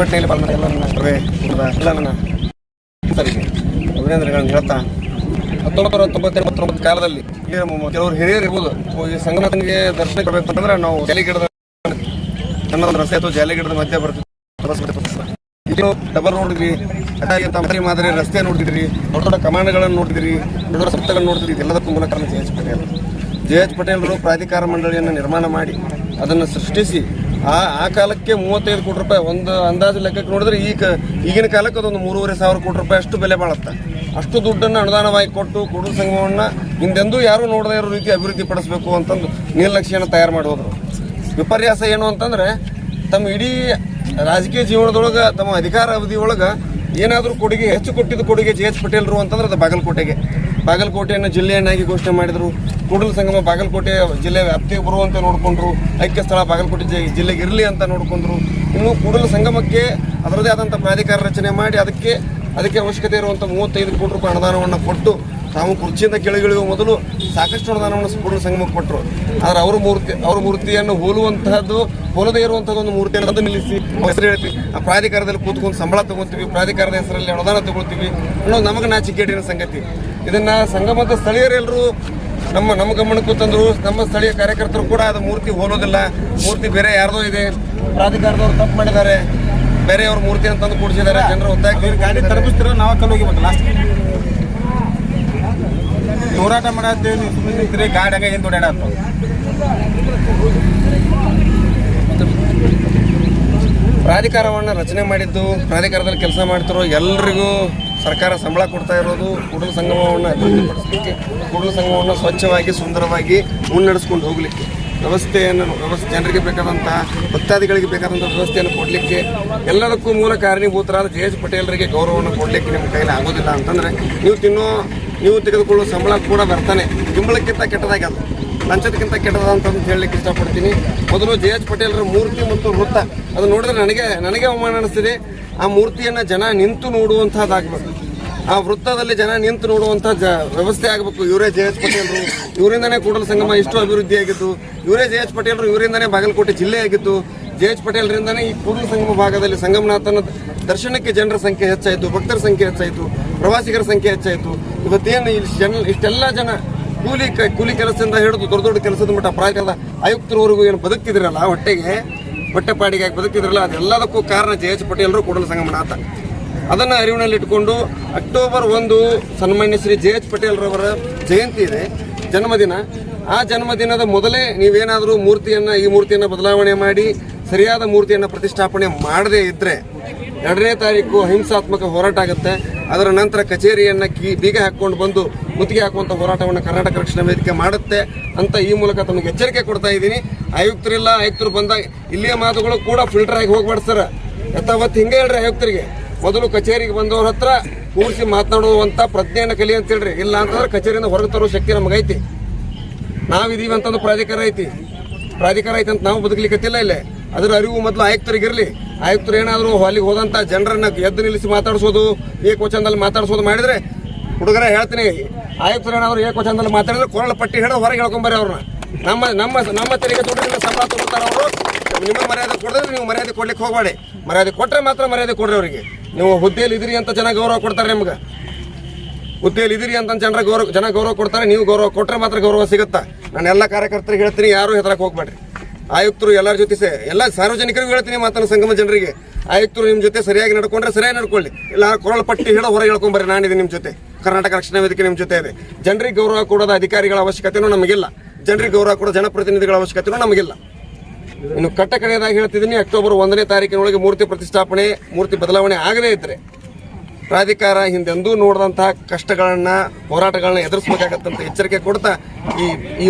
ಪ್ರತಿಭಟನೆಯಲ್ಲಿ ಪಾಲ್ಗೊಂಡ ಎಲ್ಲ ನನ್ನ ಸರಿ ಅಭಿನಂದನೆಗಳನ್ನು ಹೇಳ್ತಾ 1999 ಕಾಲದಲ್ಲಿ ಕೆಲವರು ಹಿರಿಯರು ಇರ್ಬೋದು ಈ ಸಂಗಮನಿಗೆ ದರ್ಶನ ಕೊಡಬೇಕಂತಂದ್ರೆ ನಾವು ಜಾಲಿಗಿಡದ ರಸ್ತೆ ಅಥವಾ ಜಾಲಿಗಿಡದ ಮಧ್ಯೆ ಬರ್ತೀವಿ. ಇದು ಡಬಲ್ ನೋಡಿದ್ರಿ, ಮಾದರಿ ರಸ್ತೆ ನೋಡಿದ್ರಿ, ದೊಡ್ಡ ದೊಡ್ಡ ಕಮಾಂಡ್ಗಳನ್ನು ನೋಡಿದ್ರಿ, ದೊಡ್ಡ ದೊಡ್ಡ ಸಂಸ್ಥೆಗಳನ್ನು ನೋಡಿದ್ರಿ. ಇದೆಲ್ಲದಕ್ಕೂ ಮೂಲ ಕಾರಣ ಜೆ ಎಚ್ ಪಟೇಲರು ಪ್ರಾಧಿಕಾರ ಮಂಡಳಿಯನ್ನು ನಿರ್ಮಾಣ ಮಾಡಿ ಅದನ್ನು ಸೃಷ್ಟಿಸಿ ಆ ಕಾಲಕ್ಕೆ 35 ಕೋಟಿ ರೂಪಾಯಿ ಒಂದು ಅಂದಾಜು ಲೆಕ್ಕಕ್ಕೆ ನೋಡಿದ್ರೆ ಈಗಿನ ಕಾಲಕ್ಕೆ ಅದೊಂದು 3,500 ಕೋಟಿ ರೂಪಾಯಿ ಅಷ್ಟು ಬೆಲೆ ಬಾಳುತ್ತೆ. ಅಷ್ಟು ದುಡ್ಡನ್ನು ಅನುದಾನವಾಗಿ ಕೊಟ್ಟು ಕೂಡಲ ಸಂಗಮವನ್ನು ಹಿಂದೆಂದೂ ಯಾರೂ ನೋಡದೇ ಇರೋ ರೀತಿ ಅಭಿವೃದ್ಧಿ ಪಡಿಸಬೇಕು ಅಂತಂದು ನೀಲನಕ್ಷೆಯನ್ನು ತಯಾರು ಮಾಡಿ ಹೋದರು. ವಿಪರ್ಯಾಸ ಏನು ಅಂತಂದರೆ ತಮ್ಮ ಇಡೀ ರಾಜಕೀಯ ಜೀವನದೊಳಗೆ ತಮ್ಮ ಅಧಿಕಾರ ಅವಧಿಯೊಳಗೆ ಏನಾದರೂ ಕೊಡುಗೆ ಹೆಚ್ಚು ಕೊಟ್ಟಿದ್ದು ಕೊಡುಗೆ ಜೆ ಎಚ್ ಪಟೇಲರು ಅಂತಂದ್ರೆ ಅದು ಬಾಗಲಕೋಟೆಯನ್ನು ಜಿಲ್ಲೆಯನ್ನಾಗಿ ಘೋಷಣೆ ಮಾಡಿದರು. ಕೂಡಲ ಸಂಗಮ ಬಾಗಲಕೋಟೆ ಜಿಲ್ಲೆ ವ್ಯಾಪ್ತಿಗೆ ಬರುವಂತೆ ನೋಡಿಕೊಂಡ್ರು. ಐಕ್ಯ ಸ್ಥಳ ಬಾಗಲಕೋಟೆ ಜಿಲ್ಲೆಗೆ ಇರಲಿ ಅಂತ ನೋಡಿಕೊಂಡ್ರು. ಇನ್ನು ಕೂಡಲ ಸಂಗಮಕ್ಕೆ ಅದರದೇ ಆದಂಥ ಪ್ರಾಧಿಕಾರ ರಚನೆ ಮಾಡಿ ಅದಕ್ಕೆ ಅವಶ್ಯಕತೆ ಇರುವಂಥ 35 ಕೋಟಿ ರೂಪಾಯಿ ಅನುದಾನವನ್ನು ಕೊಟ್ಟು ತಾವು ಕುರ್ಚಿಯಿಂದ ಕೆಳಗಿಳಿಯುವ ಮೊದಲು ಸಾಕಷ್ಟು ಅನುದಾನವನ್ನು ಕೂಡಲ ಸಂಗಮಕ್ಕೆ ಕೊಟ್ಟರು. ಆದರೆ ಅವ್ರ ಮೂರ್ತಿಯನ್ನು ಹೋಲದೇ ಇರುವಂಥದ್ದು ಒಂದು ಮೂರ್ತಿಯನ್ನು ನಿಲ್ಲಿಸಿ ಹೆಸರು ಹೇಳ್ತೀವಿ. ಆ ಪ್ರಾಧಿಕಾರದಲ್ಲಿ ಕೂತ್ಕೊಂಡು ಸಂಬಳ ತಗೊತೀವಿ, ಪ್ರಾಧಿಕಾರದ ಹೆಸರಲ್ಲಿ ಅನುದಾನ ತಗೊಳ್ತೀವಿ ಅನ್ನೋದು ನಮಗೆ ನಾಚಿಕೆಗೇಡಿನ ಸಂಗತಿ. ಇದನ್ನು ಸಂಗಮದ ಸ್ಥಳೀಯರೆಲ್ಲರೂ ನಮ್ಮ ಗಮನಕ್ಕೂ ತಂದರು. ನಮ್ಮ ಸ್ಥಳೀಯ ಕಾರ್ಯಕರ್ತರು ಕೂಡ ಅದು ಮೂರ್ತಿ ಹೋಲೋದಿಲ್ಲ, ಮೂರ್ತಿ ಬೇರೆ ಯಾರ್ದೋ ಇದೆ, ಪ್ರಾಧಿಕಾರದವ್ರು ತಪ್ಪು ಮಾಡಿದ್ದಾರೆ, ಬೇರೆಯವ್ರ ಮೂರ್ತಿ ಅಂತಂದು ಕೂಡಿಸಿದ್ದಾರೆ. ಜನರು ಒತ್ತಾಗಿ ಗಾಡಿ ತಲುಪಿಸ್ತಿರೋ ನಾವು ಕಲ್ಲು ಹೋಗಿಬೇಕು. ಲಾಸ್ಟ್ ಹೋರಾಟ ಮಾಡತ್ತೀವಿ, ನೀವು ಸುಮ್ಮನೆ ಗಾಡಿ ಹಂಗೆ ಏನು ದೊಡ್ಡ ಪ್ರಾಧಿಕಾರವನ್ನು ರಚನೆ ಮಾಡಿದ್ದು, ಪ್ರಾಧಿಕಾರದಲ್ಲಿ ಕೆಲಸ ಮಾಡ್ತಿರೋ ಎಲ್ಲರಿಗೂ ಸರ್ಕಾರ ಸಂಬಳ ಕೊಡ್ತಾ ಇರೋದು ಕೂಡಲ ಸಂಗಮವನ್ನು ಅಭಿವೃದ್ಧಿಪಡಿಸಲಿಕ್ಕೆ, ಕೂಡಲ ಸಂಗಮವನ್ನು ಸ್ವಚ್ಛವಾಗಿ ಸುಂದರವಾಗಿ ಮುನ್ನಡೆಸ್ಕೊಂಡು ಹೋಗಲಿಕ್ಕೆ, ಜನರಿಗೆ ಬೇಕಾದಂಥ ಭಕ್ತಾದಿಗಳಿಗೆ ಬೇಕಾದಂಥ ವ್ಯವಸ್ಥೆಯನ್ನು ಕೊಡಲಿಕ್ಕೆ, ಎಲ್ಲದಕ್ಕೂ ಮೂಲ ಕಾರಣೀಭೂತರಾದ ಜೆ ಎಚ್ ಪಟೇಲರಿಗೆ ಗೌರವವನ್ನು ಕೊಡಲಿಕ್ಕೆ ನಿಮ್ಮ ಕೈಲಿ ಆಗೋದಿಲ್ಲ ಅಂತಂದರೆ ನೀವು ತೆಗೆದುಕೊಳ್ಳುವ ಸಂಬಳ ಕೂಡ ಬರ್ತಾನೆ ತಿಂಗಳಕ್ಕಿಂತ ಕೆಟ್ಟದಾಗ್ಯದ, ಲಂಚದಕ್ಕಿಂತ ಕೆಟ್ಟದ ಅಂತಂದು ಹೇಳಲಿಕ್ಕೆ ಇಷ್ಟಪಡ್ತೀನಿ. ಮೊದಲು ಜೆ ಎಚ್ ಪಟೇಲರ ಮೂರ್ತಿ ಮತ್ತು ವೃತ್ತ ಅದು ನೋಡಿದ್ರೆ ನನಗೆ ಅವಮಾನ ಅನಿಸ್ತಿದೆ. ಆ ಮೂರ್ತಿಯನ್ನು ಜನ ನಿಂತು ನೋಡುವಂಥದ್ದಾಗಬೇಕು, ಆ ವೃತ್ತದಲ್ಲಿ ಜನ ನಿಂತು ನೋಡುವಂಥ ವ್ಯವಸ್ಥೆ ಆಗಬೇಕು. ಇವರೇ ಜೆ ಎಚ್ ಪಟೇಲರು, ಇವರಿಂದನೇ ಕೂಡಲ ಸಂಗಮ ಇಷ್ಟು ಅಭಿವೃದ್ಧಿ ಆಗಿದ್ದು, ಇವರೇ ಜೆ ಎಚ್ ಪಟೇಲರು, ಇವರಿಂದನೇ ಬಾಗಲಕೋಟೆ ಜಿಲ್ಲೆ ಆಗಿದ್ದು, ಜೆ ಎಚ್ ಪಟೇಲರಿಂದನೇ ಈ ಕೂಡಲ ಸಂಗಮ ಭಾಗದಲ್ಲಿ ಸಂಗಮನಾಥನ ದರ್ಶನಕ್ಕೆ ಜನರ ಸಂಖ್ಯೆ ಹೆಚ್ಚಾಯಿತು, ಭಕ್ತರ ಸಂಖ್ಯೆ ಹೆಚ್ಚಾಯಿತು, ಪ್ರವಾಸಿಗರ ಸಂಖ್ಯೆ ಹೆಚ್ಚಾಯಿತು. ಇವತ್ತೇನು ಇಷ್ಟೆಲ್ಲ ಜನ ಕೂಲಿ ಕೆಲಸದಿಂದ ಹಿಡಿದು ದೊಡ್ಡ ಕೆಲಸದ ಮಟ್ಟ ಪ್ರಾಧಿಕಾರದ ಆಯುಕ್ತರವರೆಗೂ ಏನು ಬದುಕ್ತಿದ್ರಲ್ಲ, ಹೊಟ್ಟೆಪಾಡಿಗಾಗಿ ಬದುಕ್ತಿದ್ರಲ್ಲ, ಅದೆಲ್ಲದಕ್ಕೂ ಕಾರಣ ಜೆ ಎಚ್ ಪಟೇಲರು, ಕೂಡಲ ಸಂಗಮನಾಥ. ಅದನ್ನು ಅರಿವಿನಲ್ಲಿಟ್ಟುಕೊಂಡು ಅಕ್ಟೋಬರ್ 1 ಸನ್ಮಾನ್ಯ ಶ್ರೀ ಜೆ ಎಚ್ ಪಟೇಲರವರ ಜಯಂತಿ ಇದೆ, ಜನ್ಮದಿನ. ಆ ಜನ್ಮದಿನದ ಮೊದಲೇ ನೀವೇನಾದರೂ ಈ ಮೂರ್ತಿಯನ್ನು ಬದಲಾವಣೆ ಮಾಡಿ ಸರಿಯಾದ ಮೂರ್ತಿಯನ್ನು ಪ್ರತಿಷ್ಠಾಪನೆ ಮಾಡದೇ ಇದ್ದರೆ 2ನೇ ತಾರೀಕು ಅಹಿಂಸಾತ್ಮಕ ಹೋರಾಟ ಆಗುತ್ತೆ. ಅದರ ನಂತರ ಕಚೇರಿಯನ್ನು ಬೀಗ ಹಾಕ್ಕೊಂಡು ಬಂದು ಮುತ್ತಿಗೆ ಹಾಕುವಂಥ ಹೋರಾಟವನ್ನು ಕರ್ನಾಟಕ ರಕ್ಷಣಾ ವೇದಿಕೆ ಮಾಡುತ್ತೆ ಅಂತ ಈ ಮೂಲಕ ತಮಗೆ ಎಚ್ಚರಿಕೆ ಕೊಡ್ತಾ ಇದ್ದೀನಿ. ಆಯುಕ್ತರು ಬಂದಾಗ ಇಲ್ಲಿಯ ಮಾತುಗಳು ಕೂಡ ಫಿಲ್ಟರ್ ಆಗಿ ಹೋಗ್ಬಾರ್ದು ಸರ್. ಯಥಾವತ್ತು ಹಿಂಗೆ ಹೇಳ್ರಿ, ಆಯುಕ್ತರಿಗೆ ಮೊದಲು ಕಚೇರಿಗೆ ಬಂದವ್ರ ಹತ್ರ ಕೂರಿಸಿ ಮಾತನಾಡುವಂಥ ಪ್ರಜ್ಞೆಯನ್ನು ಕಲಿ ಅಂತ ಹೇಳ್ರಿ. ಇಲ್ಲ ಅಂತಂದ್ರೆ ಕಚೇರಿಯಿಂದ ಹೊರಗೆ ತರೋ ಶಕ್ತಿ ನಮಗೈತಿ. ನಾವಿದೀವಿ ಅಂತಂದು ಪ್ರಾಧಿಕಾರ ಐತಿ ಅಂತ ನಾವು ಬದುಕಲಿಕ್ಕತ್ತಿಲ್ಲ. ಇಲ್ಲೇ ಅದರ ಅರಿವು ಮೊದಲು ಆಯುಕ್ತರಿಗಿರಲಿ. ಆಯುಕ್ತರು ಏನಾದರೂ ಅಲ್ಲಿಗೆ ಹೋದಂಥ ಜನರನ್ನು ಎದ್ದು ನಿಲ್ಲಿಸಿ ಮಾತಾಡಿಸೋದು, ಏಕವಚನದಲ್ಲಿ ಮಾತಾಡಿಸೋದು ಮಾಡಿದರೆ, ಹುಡುಗರ ಹೇಳ್ತೀನಿ, ಆಯುಕ್ತರು ಏನಾದರೂ ಏಕವಚನದಲ್ಲಿ ಮಾತಾಡಿದ್ರೆ ಕೊರಳ ಪಟ್ಟಿ ಹಿಡಿದು ಹೊರಗೆ ಹೇಳ್ಕೊಂಬರ್ರಿ ಅವ್ರನ್ನ. ನಮ್ಮ ತೆರಿಗೆ ದುಡ್ಡಿನ ಸಂಬಳ ತಗೋತಾರೆ ಅವರು. ನಿಮಗೆ ಮರ್ಯಾದೆ ಕೊಡಿದ್ರೆ ನೀವು ಮರ್ಯಾದೆ ಕೊಡ್ಲಿಕ್ಕೆ ಹೋಗಬೇಡಿ. ಮರ್ಯಾದೆ ಕೊಟ್ಟರೆ ಮಾತ್ರ ಮರ್ಯಾದೆ ಕೊಡ್ರಿ ಅವರಿಗೆ. ನೀವು ಹುದ್ದೆಯಲ್ಲಿ ಇದ್ದೀರಿ ಅಂತ ಜನ ಗೌರವ ಕೊಡ್ತಾರೆ. ನಿಮ್ಗೆ ಹುದ್ದೆಯಲ್ಲಿ ಇದ್ದೀರಿ ಅಂತ ಜನ ಗೌರವ ಕೊಡ್ತಾರೆ. ನೀವು ಗೌರವ ಕೊಟ್ಟರೆ ಮಾತ್ರ ಗೌರವ ಸಿಗುತ್ತಾ. ನಾನು ಎಲ್ಲ ಕಾರ್ಯಕರ್ತರಿಗೆ ಹೇಳ್ತೀನಿ, ಯಾರೂ ಹೆದರಕ್ಕೆ ಹೋಗ್ಬೇಡ್ರಿ. ಆಯುಕ್ತರು ಎಲ್ಲರ ಜೊತೆ ಎಲ್ಲ ಸಾರ್ವಜನಿಕರಿಗೂ ಹೇಳ್ತೀನಿ, ಮಾತನ್ನು ಸಂಗಮ ಜನರಿಗೆ, ಆಯುಕ್ತರು ನಿಮ್ಮ ಜೊತೆ ಸರಿಯಾಗಿ ನಡ್ಕೊಂಡ್ರೆ ಸರಿಯಾಗಿ ನಡ್ಕೊಳ್ಳಿ. ಇಲ್ಲ ಕೊರಳ ಪಟ್ಟಿ ಹಿಡೋ ಹೊರಗೆ ಹೇಳ್ಕೊಂಬರ್ರಿ, ನಾನಿದೆ ನಿಮ್ಮ ಜೊತೆ, ಕರ್ನಾಟಕ ರಕ್ಷಣಾ ವೇದಿಕೆ ನಿಮ್ಮ ಜೊತೆ ಇದೆ. ಜನರಿಗೆ ಗೌರವ ಕೊಡೋದ ಅಧಿಕಾರಿಗಳ ಅವಶ್ಯಕತೆಯೂ ನಮಗಿಲ್ಲ, ಜನರಿಗೆ ಗೌರವ ಕೊಡೋ ಜನಪ್ರತಿನಿಧಿಗಳ ಅವಶ್ಯಕತೆಯೂ ನಮಗಿಲ್ಲ. ಇನ್ನು ಕಟ್ಟಕಡೆಯದಾಗಿ ಹೇಳ್ತಿದ್ದೀನಿ, ಅಕ್ಟೋಬರ್ 1ನೇ ತಾರೀಕಿನೊಳಗೆ ಮೂರ್ತಿ ಬದಲಾವಣೆ ಆಗದೇ ಇದ್ದರೆ ಪ್ರಾಧಿಕಾರ ಹಿಂದೆಂದೂ ನೋಡಿದಂತಹ ಕಷ್ಟಗಳನ್ನು, ಹೋರಾಟಗಳನ್ನ ಎದುರಿಸಬೇಕಾಗತ್ತಂತ ಎಚ್ಚರಿಕೆ ಕೊಡ್ತಾ ಈ